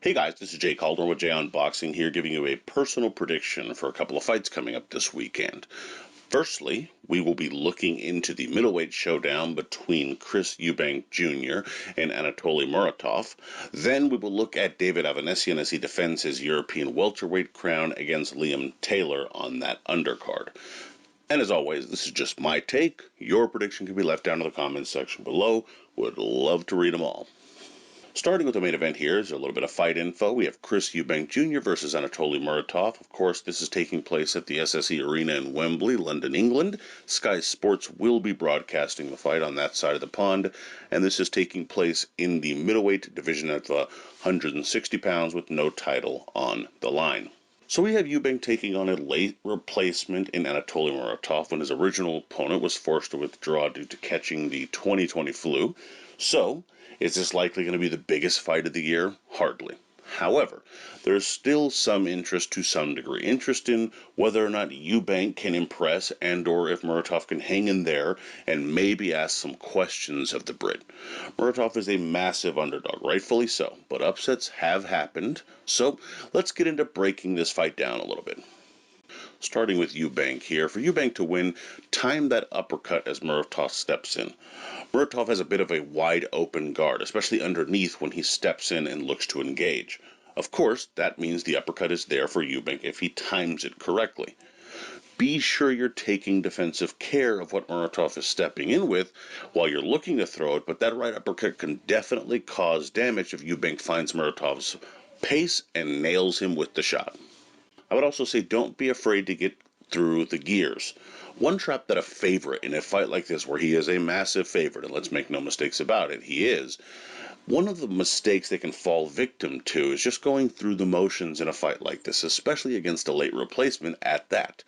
Hey guys, this is Jay Calder with Jay Unboxing here, giving you a personal prediction for a couple of fights coming up this weekend. Firstly, we will be looking into the middleweight showdown between Chris Eubank Jr. and Anatoly Muratov. Then we will look at David Avanesyan as he defends his European welterweight crown against Liam Taylor on that undercard. And as always, this is just my take. Your prediction can be left down in the comments section below. Would love to read them all. Starting with the main event here is a little bit of fight info. We have Chris Eubank Jr. versus Anatoly Muratov. Of course, this is taking place at the SSE Arena in Wembley, London, England. Sky Sports will be broadcasting the fight on that side of the pond, and this is taking place in the middleweight division at 160 pounds with no title on the line. So we have Eubank taking on a late replacement in Anatoly Muratov when his original opponent was forced to withdraw due to catching the 2020 flu. So, is this likely going to be the biggest fight of the year? Hardly. However, there's still some interest to some degree. Interest in whether or not Eubank can impress and or if Muratov can hang in there and maybe ask some questions of the Brit. Muratov is a massive underdog, rightfully so, but upsets have happened. So let's get into breaking this fight down a little bit. Starting with Eubank here. For Eubank to win, time that uppercut as Muratov steps in. Muratov has a bit of a wide open guard, especially underneath when he steps in and looks to engage. Of course, that means the uppercut is there for Eubank if he times it correctly. Be sure you're taking defensive care of what Muratov is stepping in with while you're looking to throw it, but that right uppercut can definitely cause damage if Eubank finds Muratov's pace and nails him with the shot. I would also say don't be afraid to get through the gears. One trap that a favorite in a fight like this, where he is a massive favorite, and let's make no mistakes about it, he is, one of the mistakes they can fall victim to is just going through the motions in a fight like this, especially against a late replacement at that.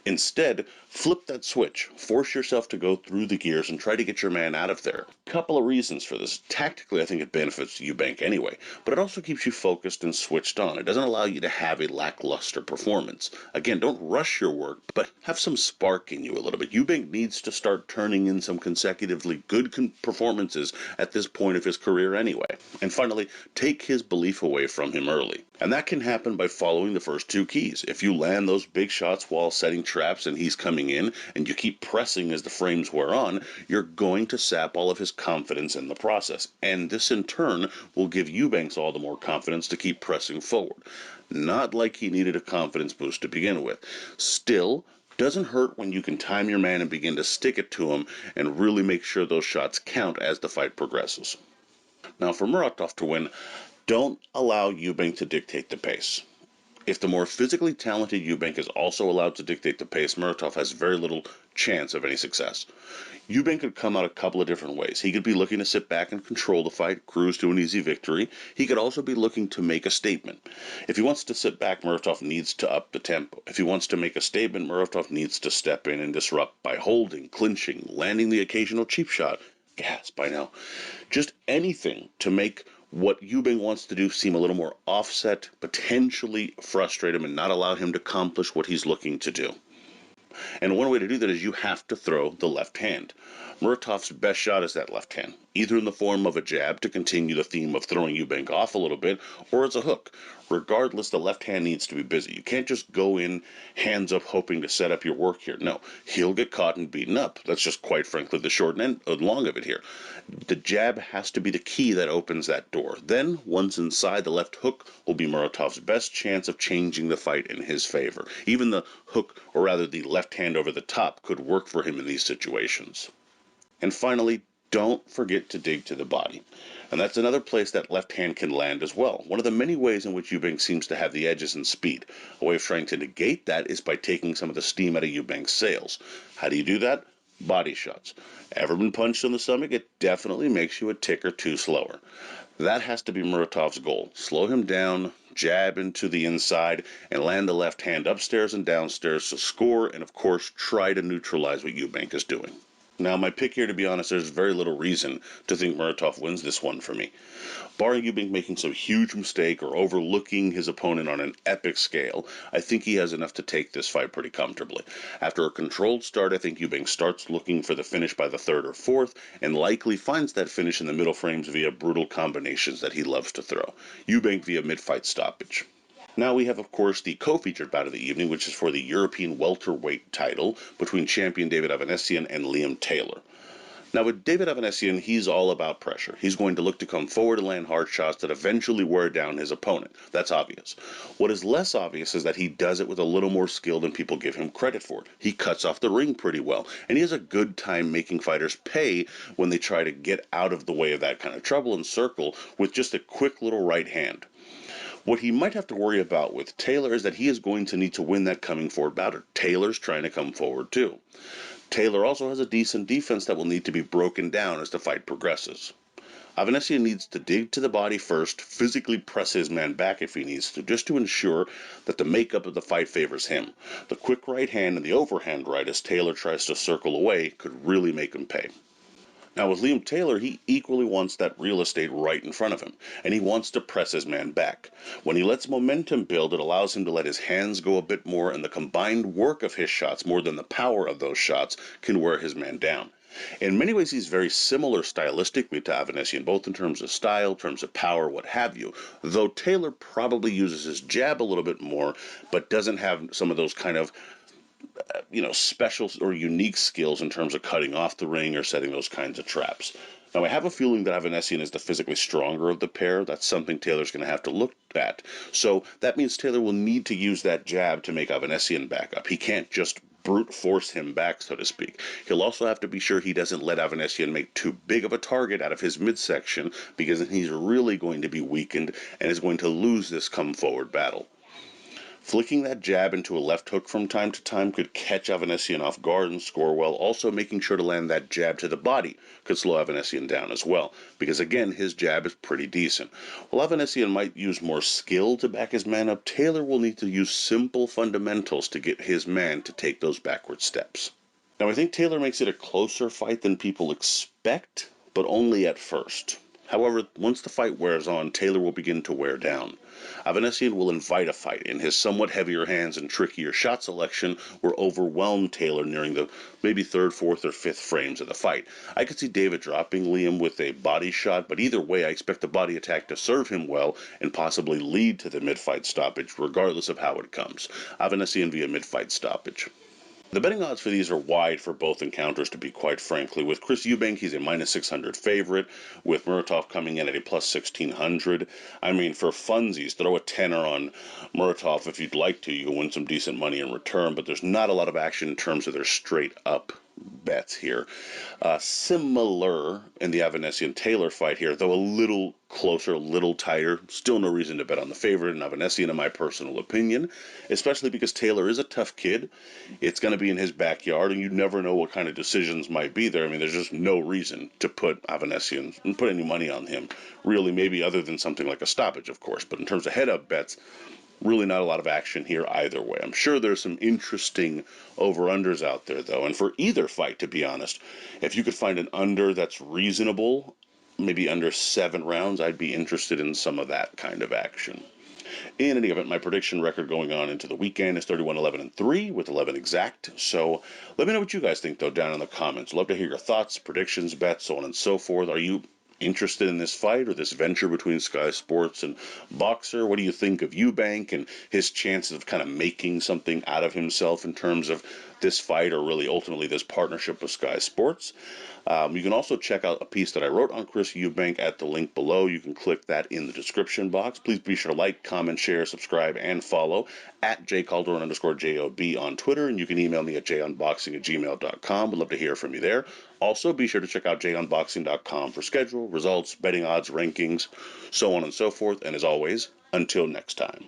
Instead, flip that switch, force yourself to go through the gears and try to get your man out of there. Couple of reasons for this. Tactically, I think it benefits Eubank anyway, but it also keeps you focused and switched on. It doesn't allow you to have a lackluster performance. Again, don't rush your work, but have some spark in you a little bit. Eubank needs to start turning in some consecutively good performances at this point of his career anyway. And finally, take his belief away from him early. And that can happen by following the first two keys. If you land those big shots while setting traps and he's coming in, and you keep pressing as the frames wear on, you're going to sap all of his confidence in the process. And this in turn will give Eubanks all the more confidence to keep pressing forward. Not like he needed a confidence boost to begin with. Still, doesn't hurt when you can time your man and begin to stick it to him and really make sure those shots count as the fight progresses. Now, for Muratov to win, don't allow Eubank to dictate the pace. If the more physically talented Eubank is also allowed to dictate the pace, Muratov has very little chance of any success. Eubank could come out a couple of different ways. He could be looking to sit back and control the fight, cruise to an easy victory. He could also be looking to make a statement. If he wants to sit back, Muratov needs to up the tempo. If he wants to make a statement, Muratov needs to step in and disrupt by holding, clinching, landing the occasional cheap shot. Gas by now. Just anything to make what Eubank wants to do seem a little more offset, potentially frustrate him, and not allow him to accomplish what he's looking to do. And one way to do that is you have to throw the left hand. Muratov's best shot is that left hand, either in the form of a jab to continue the theme of throwing Eubank off a little bit, or as a hook. Regardless, the left hand needs to be busy. You can't just go in hands up hoping to set up your work here. No, he'll get caught and beaten up. That's just quite frankly the short and long of it here. The jab has to be the key that opens that door. Then, once inside, the left hook will be Muratov's best chance of changing the fight in his favor. Even the hook, or rather the left hand over the top, could work for him in these situations. And finally, don't forget to dig to the body. And that's another place that left hand can land as well. One of the many ways in which Eubank seems to have the edges in speed. A way of trying to negate that is by taking some of the steam out of Eubank's sails. How do you do that? Body shots. Ever been punched in the stomach? It definitely makes you a tick or two slower. That has to be Muratov's goal. Slow him down, jab into the inside, and land the left hand upstairs and downstairs to score, and of course try to neutralize what Eubank is doing. Now, my pick here, to be honest, there's very little reason to think Muratov wins this one for me. Barring Eubank making some huge mistake or overlooking his opponent on an epic scale, I think he has enough to take this fight pretty comfortably. After a controlled start, I think Eubank starts looking for the finish by the third or fourth, and likely finds that finish in the middle frames via brutal combinations that he loves to throw. Eubank via mid-fight stoppage. Now we have, of course, the co-featured bout of the evening, which is for the European Welterweight title between champion David Avanesyan and Liam Taylor. Now, with David Avenessian, he's all about pressure. He's going to look to come forward and land hard shots that eventually wear down his opponent. That's obvious. What is less obvious is that he does it with a little more skill than people give him credit for. He cuts off the ring pretty well, and he has a good time making fighters pay when they try to get out of the way of that kind of trouble and circle with just a quick little right hand. What he might have to worry about with Taylor is that he is going to need to win that coming forward bout. Taylor's trying to come forward too. Taylor also has a decent defense that will need to be broken down as the fight progresses. Avenessian needs to dig to the body first, physically press his man back if he needs to, just to ensure that the makeup of the fight favors him. The quick right hand and the overhand right as Taylor tries to circle away could really make him pay. Now with Liam Taylor, he equally wants that real estate right in front of him, and he wants to press his man back. When he lets momentum build, it allows him to let his hands go a bit more, and the combined work of his shots, more than the power of those shots, can wear his man down. In many ways, he's very similar stylistically to Avenessian, both in terms of style, terms of power, what have you, though Taylor probably uses his jab a little bit more, but doesn't have some of those kind of special or unique skills in terms of cutting off the ring or setting those kinds of traps. Now, I have a feeling that Avenessian is the physically stronger of the pair. That's something Taylor's going to have to look at. So that means Taylor will need to use that jab to make Avenessian back up. He can't just brute force him back, so to speak. He'll also have to be sure he doesn't let Avenessian make too big of a target out of his midsection, because then he's really going to be weakened and is going to lose this come forward battle. Flicking that jab into a left hook from time to time could catch Avenessian off guard and score well. Also, making sure to land that jab to the body could slow Avenessian down as well, because again, his jab is pretty decent. While Avenessian might use more skill to back his man up, Taylor will need to use simple fundamentals to get his man to take those backward steps. Now, I think Taylor makes it a closer fight than people expect, but only at first. However, once the fight wears on, Taylor will begin to wear down. Avenessian will invite a fight, and his somewhat heavier hands and trickier shot selection will overwhelm Taylor nearing the maybe third, fourth, or fifth frames of the fight. I could see David dropping Liam with a body shot, but either way, I expect the body attack to serve him well and possibly lead to the mid-fight stoppage, regardless of how it comes. Avenessian via mid-fight stoppage. The betting odds for these are wide for both encounters, to be quite frankly. With Chris Eubank, he's a minus 600 favorite, with Muratov coming in at a plus 1600. I mean, for funsies, throw a tenner on Muratov if you'd like to. You can win some decent money in return, but there's not a lot of action in terms of their straight-up bets here. Similar in the Avanesyan-Taylor fight here, though a little closer, a little tighter. Still no reason to bet on the favorite in Avenessian, in my personal opinion, especially because Taylor is a tough kid. It's going to be in his backyard, and you never know what kind of decisions might be there. I mean, there's just no reason to put Avenessian and put any money on him, really, maybe other than something like a stoppage, of course. But in terms of head-up bets, really not a lot of action here either way. I'm sure there's some interesting over-unders out there, though. And for either fight, to be honest, if you could find an under that's reasonable, maybe under 7 rounds, I'd be interested in some of that kind of action. In any event, my prediction record going on into the weekend is 31-11-3 with 11 exact. So let me know what you guys think, though, down in the comments. Love to hear your thoughts, predictions, bets, so on and so forth. Are you interested in this fight or this venture between Sky Sports and Boxer? What do you think of Eubank and his chances of kind of making something out of himself in terms of this fight, or really ultimately this partnership with Sky Sports? You can also check out a piece that I wrote on Chris Eubank at the link below. You can click that in the description box. Please be sure to like, comment, share, subscribe, and follow at jcalderon_JOB on Twitter, and you can email me at junboxing@gmail.com. Would love to hear from you there. Also, be sure to check out junboxing.com for schedule, results, betting odds, rankings, so on and so forth. And as always, until next time.